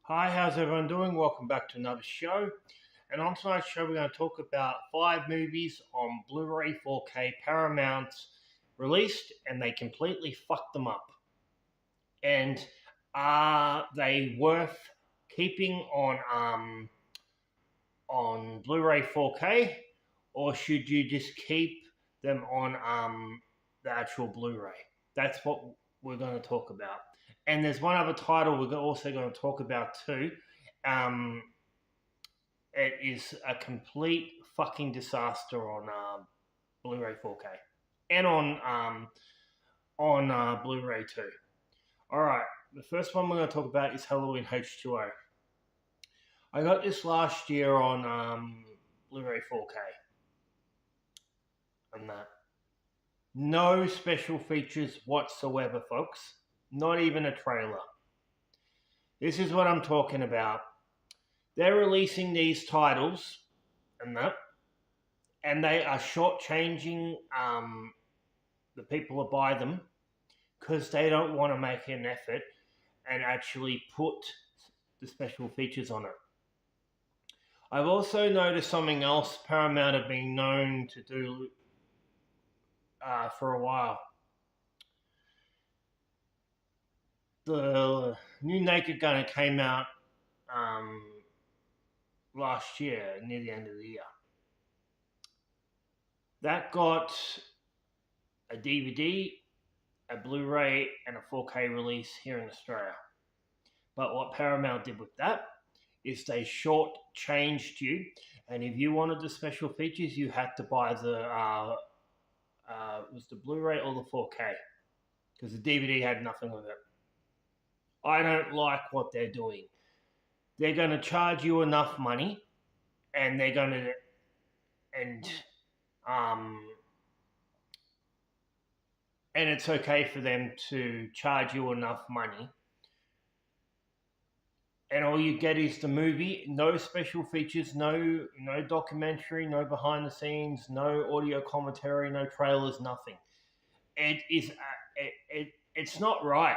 Hi, how's everyone doing? Welcome back to another show. And on tonight's show, we're going to talk about 5 movies on Blu-ray 4K Paramount released, and they completely fucked them up. And are they worth keeping on Blu-ray 4K, or should you just keep them on the actual Blu-ray? That's what we're going to talk about. And there's one other title we're also going to talk about too. It is a complete fucking disaster on Blu-ray 4K and on Blu-ray too. All right, the first one we're going to talk about is Halloween H20. I got this last year on Blu-ray 4K, and that no special features whatsoever, folks. Not even a trailer. This is what I'm talking about. They're releasing these titles and they are shortchanging the people that buy them because they don't want to make an effort and actually put the special features on it. I've also noticed something else Paramount have been known to do for a while. The new Naked Gunner came out last year, near the end of the year. That got a DVD, a Blu-ray, and a 4K release here in Australia. But what Paramount did with that is they short-changed you, and if you wanted the special features, you had to buy the was the Blu-ray or the 4K, because the DVD had nothing with it. I don't like what they're doing. They're going to charge you enough money, and they're going to, and it's okay for them to charge you enough money, and all you get is the movie, no special features, no documentary, no behind the scenes, no audio commentary, no trailers, nothing. It is it's not right.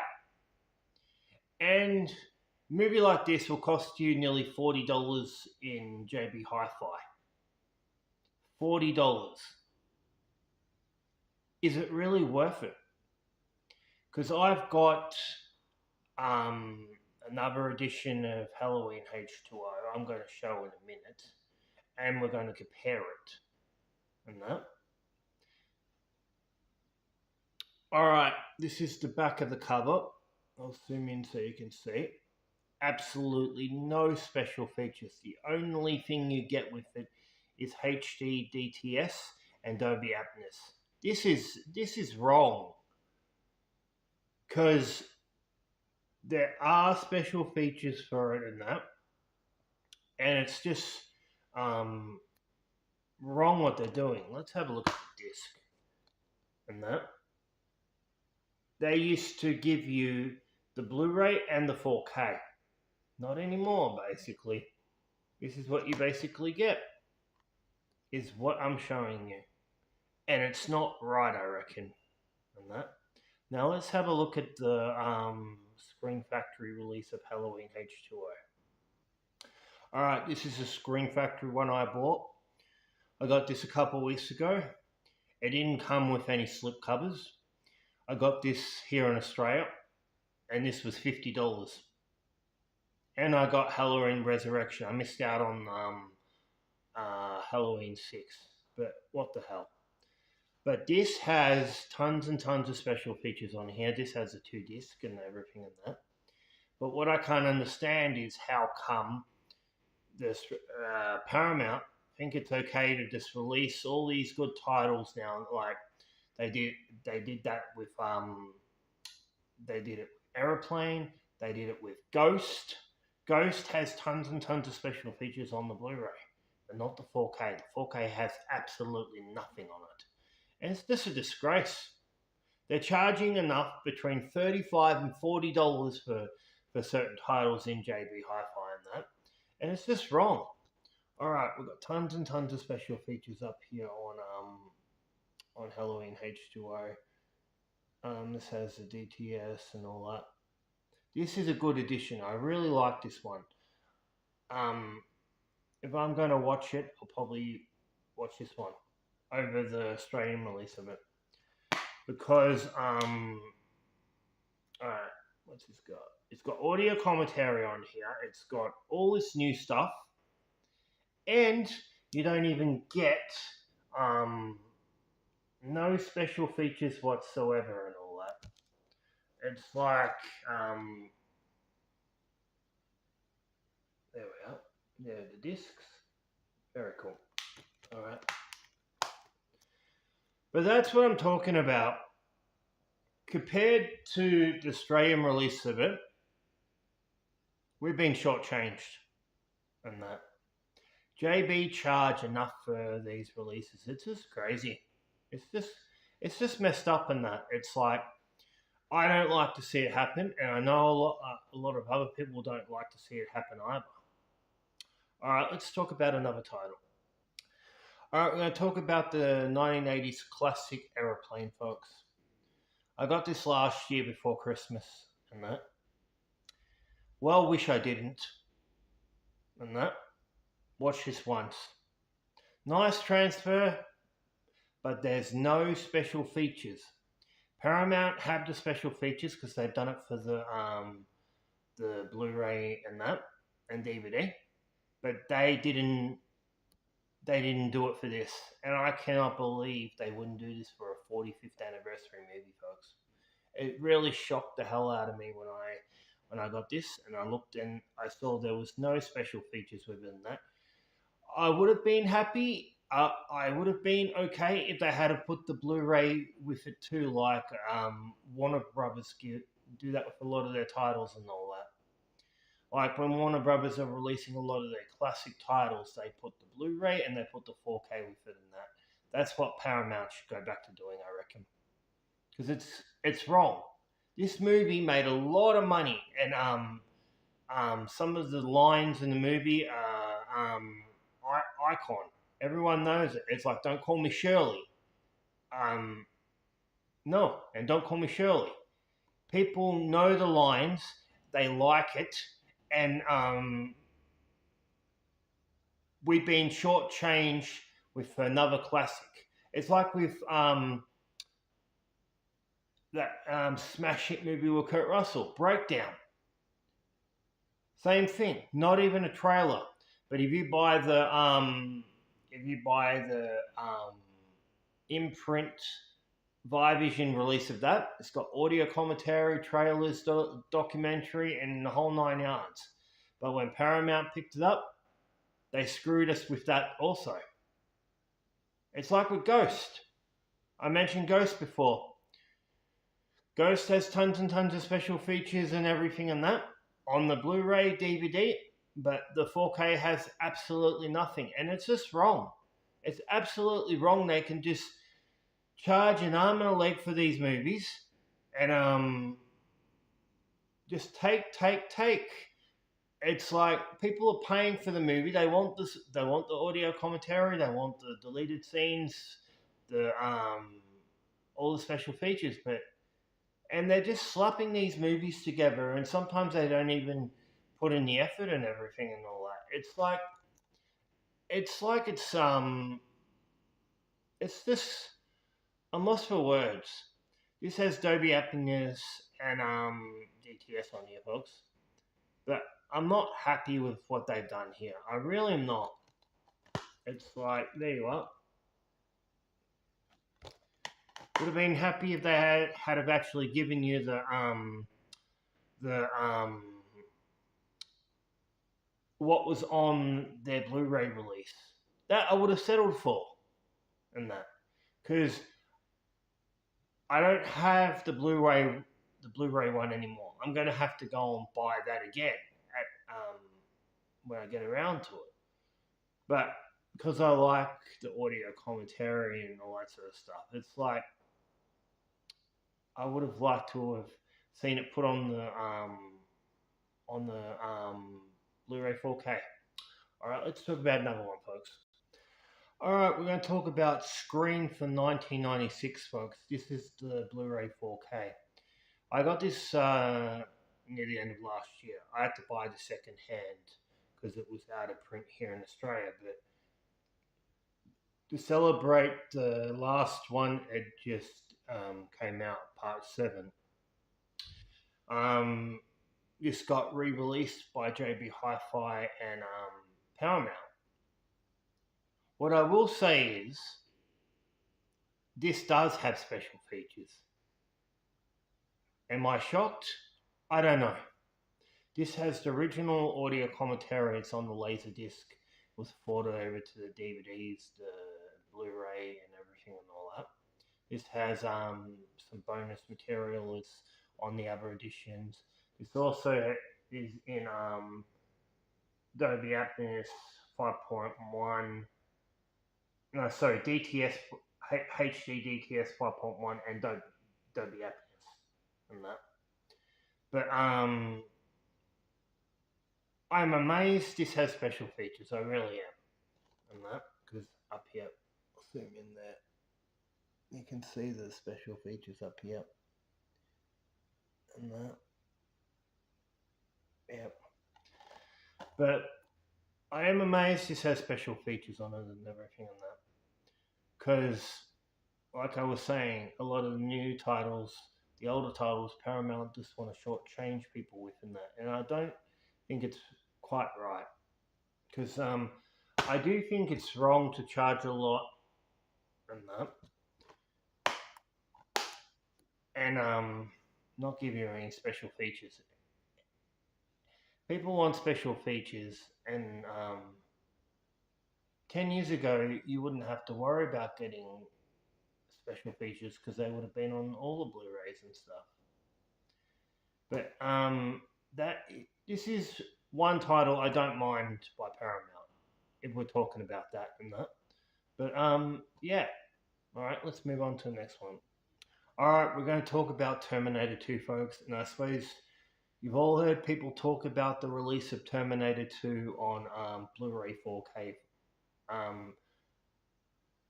And a movie like this will cost you nearly $40 in JB Hi-Fi. $40. Is it really worth it? Because I've got another edition of Halloween H20 I'm going to show in a minute, and we're going to compare it and that. Alright, this is the back of the cover. I'll zoom in so you can see. Absolutely no special features. The only thing you get with it is HD DTS and Dolby Atmos. This is wrong, because there are special features for it and that, and it's just wrong what they're doing. Let's have a look at the disc and that. They used to give you the Blu-ray and the 4K. Not anymore, basically. This is what you basically get, is what I'm showing you. And it's not right, I reckon, and that. Now let's have a look at the Screen Factory release of Halloween H20. Alright, this is a Screen Factory one I bought. I got this a couple of weeks ago. It didn't come with any slip covers. I got this here in Australia, and this was $50. And I got Halloween Resurrection. I missed out on Halloween 6, but what the hell. But this has tons and tons of special features on here. This has a 2-disc and everything and that. But what I can't understand is how come this Paramount think it's okay to just release all these good titles now. Like they did that with they did it with Aeroplane. They did it with Ghost. Ghost has tons and tons of special features on the Blu-ray, but not the 4K. The 4K has absolutely nothing on it. And it's just a disgrace. They're charging enough between $35 and $40 for certain titles in JB Hi-Fi and that. And it's just wrong. Alright, we've got tons and tons of special features up here on Halloween H20. This has the DTS and all that. This is a good edition. I really like this one. If I'm going to watch it, I'll probably watch this one over the Australian release of it. Because, alright, what's this got? It's got audio commentary on here. It's got all this new stuff. And you don't even get no special features whatsoever and all that. It's like, there we are. There are the discs. Very cool. Alright. But that's what I'm talking about. Compared to the Australian release of it, we've been shortchanged on that. JB charge enough for these releases. It's just crazy. It's just messed up in that. It's like, I don't like to see it happen, and I know a lot of other people don't like to see it happen either. Alright, let's talk about another title. Alright, we're going to talk about the 1980s classic Aeroplane, folks. I got this last year before Christmas and that. Well, wish I didn't. And that. Watch this once. Nice transfer, but there's no special features. Paramount have the special features because they've done it for the Blu-ray and that, and DVD. But they didn't do it for this. And I cannot believe they wouldn't do this for a 45th anniversary movie, folks. It really shocked the hell out of me when I got this, and I looked and I saw there was no special features within that. I would have been happy. I would have been okay if they had to put the Blu-ray with it too, like Warner Brothers do that with a lot of their titles and all that. Like when Warner Brothers are releasing a lot of their classic titles, they put the Blu-ray and they put the 4K with it and that. That's what Paramount should go back to doing, I reckon. Because it's wrong. This movie made a lot of money, and some of the lines in the movie are icon. Everyone knows it. It's like, don't call me Shirley. No, and don't call me Shirley. People know the lines, they like it, and we've been shortchanged with another classic. It's like with that smash hit movie with Kurt Russell, Breakdown. Same thing, not even a trailer. But if you buy the imprint Vivision release of that, it's got audio commentary, trailers, documentary, and the whole 9 yards. But when Paramount picked it up, they screwed us with that also. It's like with Ghost. I mentioned Ghost before. Ghost has tons and tons of special features and everything and that on the Blu-ray DVD, but the 4K has absolutely nothing, and it's just wrong. It's absolutely wrong. They can just charge an arm and a leg for these movies, and just take. It's like people are paying for the movie. They want this. They want the audio commentary. They want the deleted scenes, the all the special features, and they're just slapping these movies together, and sometimes they don't even put in the effort and everything and all that. It's just, I'm lost for words. This has Dolby Happiness and DTS on here, folks. But I'm not happy with what they've done here. I really am not. It's like, there you are. Would have been happy if they had have actually given you the what was on their Blu-ray release. That I would have settled for, and that, because I don't have the Blu-ray one anymore. I'm going to have to go and buy that again at when I get around to it. But because I like the audio commentary and all that sort of stuff, it's like I would have liked to have seen it put on the Blu-ray 4K. All right, let's talk about another one, folks. All right, we're going to talk about Scream for 1996, folks. This is the Blu-ray 4K. I got this near the end of last year. I had to buy the second hand because it was out of print here in Australia. But to celebrate the last one, it just came out, part 7. This got re-released by JB Hi-Fi and Paramount. What I will say is, this does have special features. Am I shocked? I don't know. This has the original audio commentary. It's on the Laserdisc. It was ported over to the DVDs, the Blu-ray, and everything and all that. This has some bonus material. It's on the other editions. This also is in Dolby Atmos 5.1. No, sorry, DTS, HD DTS 5.1 and Dolby Atmos and that. But I'm amazed this has special features. I really am. And that, because up here, I'll zoom in there. You can see the special features up here. And that. Yep. But I am amazed this has special features on it and everything and that. Because, like I was saying, a lot of the new titles, the older titles, Paramount just want to shortchange people within that. And I don't think it's quite right. Because I do think it's wrong to charge a lot and that. And not give you any special features. People want special features, and 10 years ago, you wouldn't have to worry about getting special features because they would have been on all the Blu-rays and stuff. But this is one title I don't mind by Paramount, if we're talking about that and that. But yeah. Alright, let's move on to the next one. Alright, we're going to talk about Terminator 2, folks. And I suppose you've all heard people talk about the release of Terminator 2 on Blu-ray 4K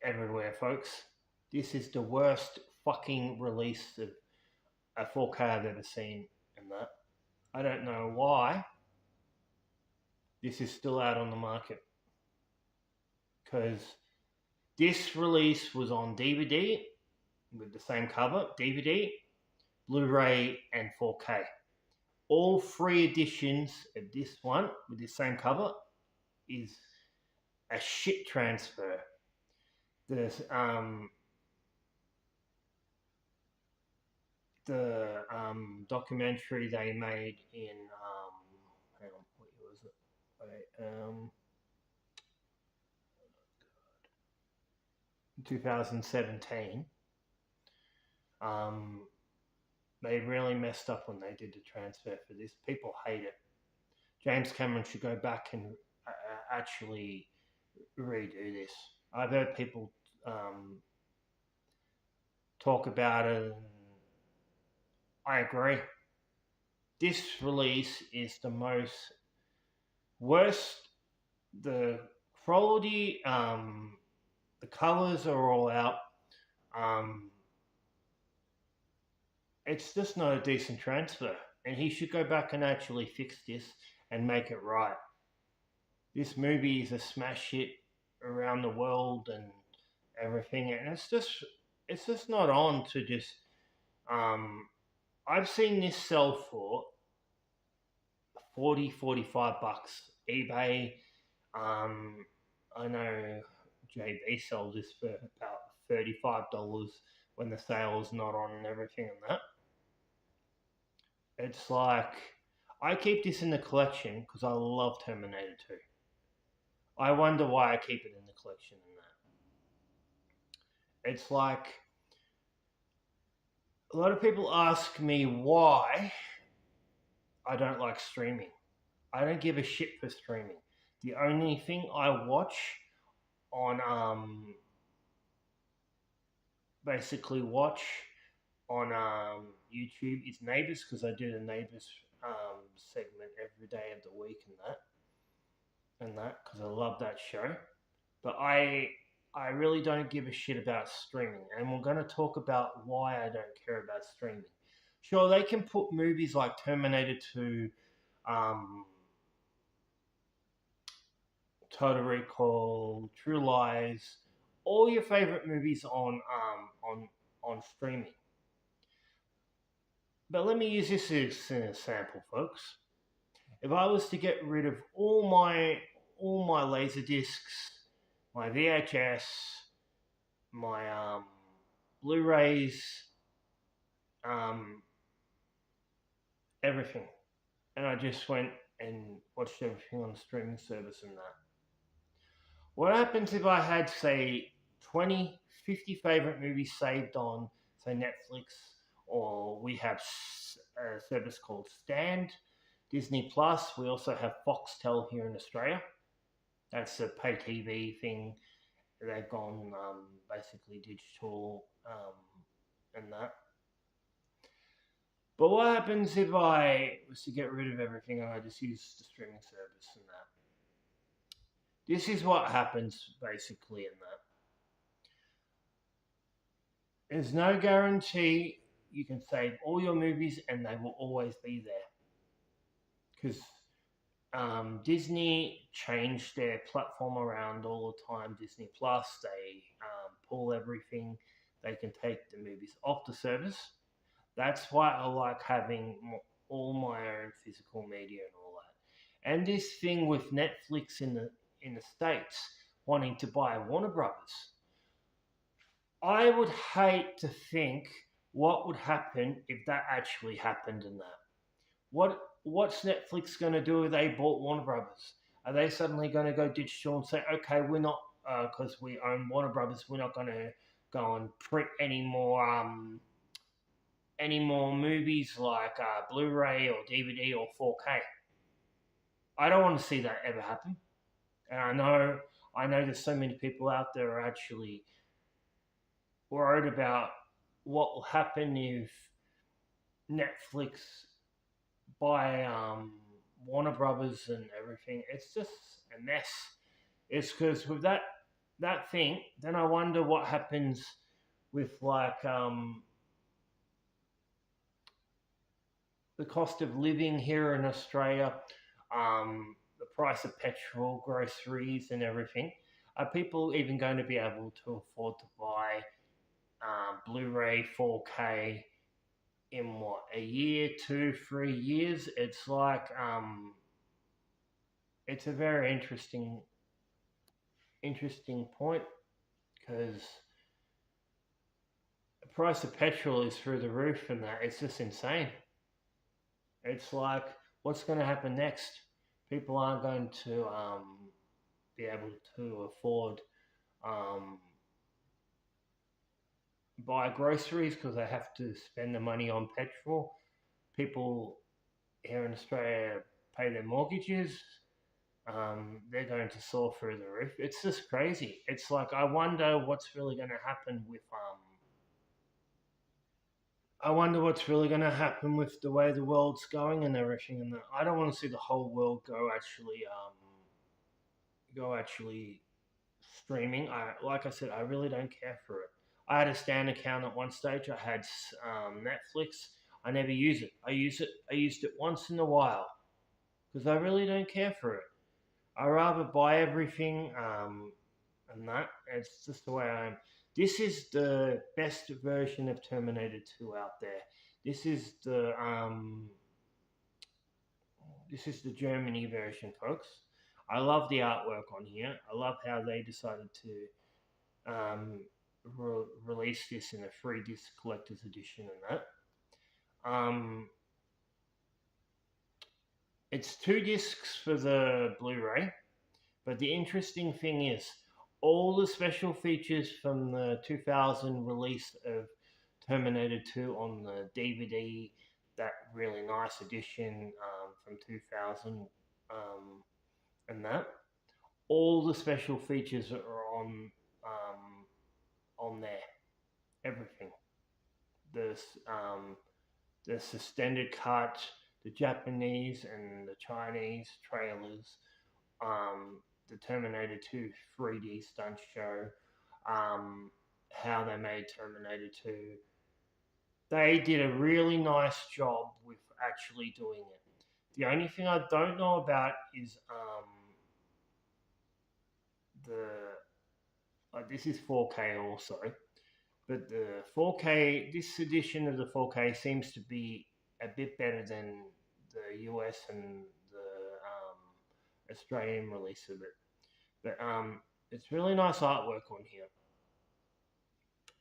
everywhere, folks. This is the worst fucking release of a 4K I've ever seen in that. I don't know why this is still out on the market. Because this release was on DVD with the same cover, DVD, Blu-ray, and 4K. All 3 editions of this one with the same cover is a shit transfer. There's the documentary they made in hang on, what was it? Wait, 2017. They really messed up when they did the transfer for this. People hate it. James Cameron should go back and actually redo this. I've heard people talk about it, and I agree. This release is the worst. The quality, the colors are all out. It's just not a decent transfer, and he should go back and actually fix this and make it right. This movie is a smash hit around the world and everything, and it's just not on to just. I've seen this sell for $40-$45 eBay. I know JB sold this for about $35 when the sale's not on and everything and that. It's like, I keep this in the collection because I love Terminator 2. I wonder why I keep it in the collection and that. It's like, a lot of people ask me why I don't like streaming. I don't give a shit for streaming. The only thing I watch on basically watch on YouTube is Neighbours, because I do the Neighbours segment every day of the week and that because I love that show. But I really don't give a shit about streaming, and we're going to talk about why I don't care about streaming. Sure, they can put movies like Terminator 2, Total Recall, True Lies, all your favorite movies on streaming. But let me use this as an example, folks. If I was to get rid of all my laser discs, my VHS, my Blu-rays, um, everything, and I just went and watched everything on the streaming service and that. What happens if I had, say, 20, 50 favorite movies saved on, say, Netflix, or we have a service called Stand, Disney Plus. We also have Foxtel here in Australia. That's a pay TV thing. They've gone basically digital and that. But what happens if I was to get rid of everything and I just use the streaming service and that? This is what happens basically in that. There's no guarantee you can save all your movies and they will always be there. Because Disney changed their platform around all the time. Disney Plus, they pull everything. They can take the movies off the service. That's why I like having all my own physical media and all that. And this thing with Netflix in the States wanting to buy Warner Brothers, I would hate to think what would happen if that actually happened in that. What's Netflix going to do if they bought Warner Brothers? Are they suddenly going to go digital and say, okay, we're not, because we own Warner Brothers, we're not going to go and print any more movies like Blu-ray or DVD or 4K? I don't want to see that ever happen. And I know there's so many people out there are actually worried about what will happen if Netflix buy Warner Brothers and everything. It's just a mess. It's because with that thing, then I wonder what happens with like the cost of living here in Australia, the price of petrol, groceries, and everything. Are people even going to be able to afford to buy Blu-ray 4K in what, a year, 2, 3 years? It's like it's a very interesting point because the price of petrol is through the roof and that it's just insane. It's like, what's going to happen next? People aren't going to be able to afford buy groceries because they have to spend the money on petrol. People here in Australia pay their mortgages. They're going to soar through the roof. It's just crazy. It's like, I wonder what's really going to happen with the way the world's going and everything. And I don't want to see the whole world go actually streaming. Like I said, I really don't care for it. I had a Stan account at one stage. I had Netflix. I never use it. I used it once in a while because I really don't care for it. I rather buy everything and that. It's just the way I am. This is the best version of Terminator 2 out there. This is the Germany version, folks. I love the artwork on here. I love how they decided to release this in a 3-disc collector's edition and that. It's 2 discs for the Blu-ray, but the interesting thing is all the special features from the 2000 release of Terminator 2 on the DVD, that really nice edition from 2000 and that. All the special features are on there. Everything. There's the standard cut, the Japanese and the Chinese trailers, the Terminator 2 3D stunt show, how they made Terminator 2, they did a really nice job with actually doing it. The only thing I don't know about is the this is 4K also, but the 4K, this edition of the 4K seems to be a bit better than the US and the Australian release of it. But it's really nice artwork on here.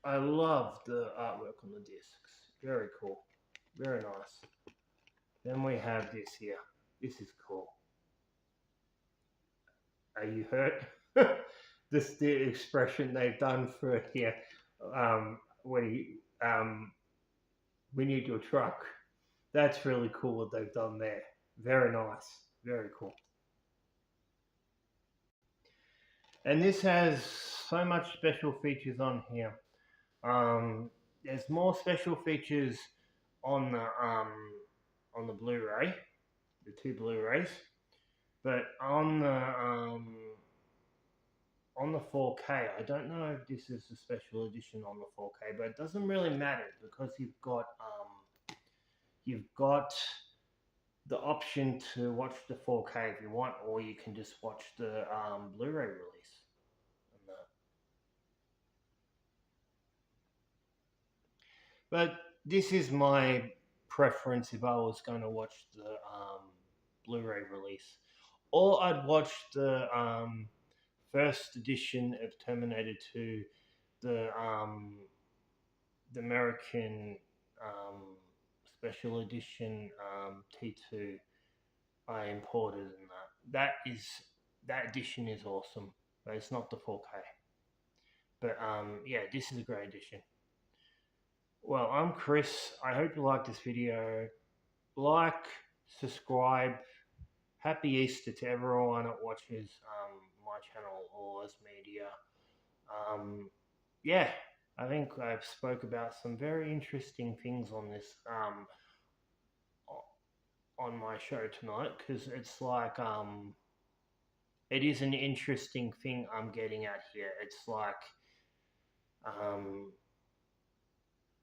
I love the artwork on the discs. Very cool. Very nice. Then we have this here. This is cool. Are you hurt? This the expression they've done for it here. We need your truck. That's really cool what they've done there. Very nice. Very cool. And this has so much special features on here. There's more special features on the Blu-ray, the two Blu-rays, but on the 4K, I don't know if this is a special edition on the 4K, but it doesn't really matter because you've got the option to watch the 4K if you want, or you can just watch the Blu-ray release. But this is my preference if I was going to watch the Blu-ray release, or I'd watch the first edition of Terminator 2, the American special edition T2 I imported, and that edition is awesome, but it's not the 4K. But yeah, this is a great edition. Well, I'm Chris. I hope you liked this video. Like, subscribe. Happy Easter to everyone that watches my channel, Oz Media. Yeah, I think I've spoke about some very interesting things on this on my show tonight, because it's like it is an interesting thing I'm getting at here. It's like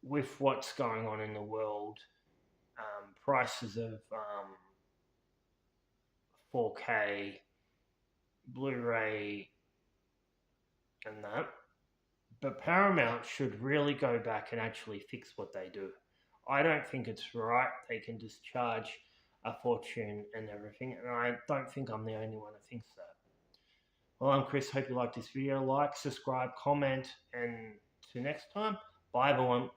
with what's going on in the world, prices of 4K, Blu-ray, and that. But Paramount should really go back and actually fix what they do. I don't think it's right. They can just charge a fortune and everything, and I don't think I'm the only one that thinks that. Well, I'm Chris. Hope you liked this video. Like, subscribe, comment, and till next time, bye everyone.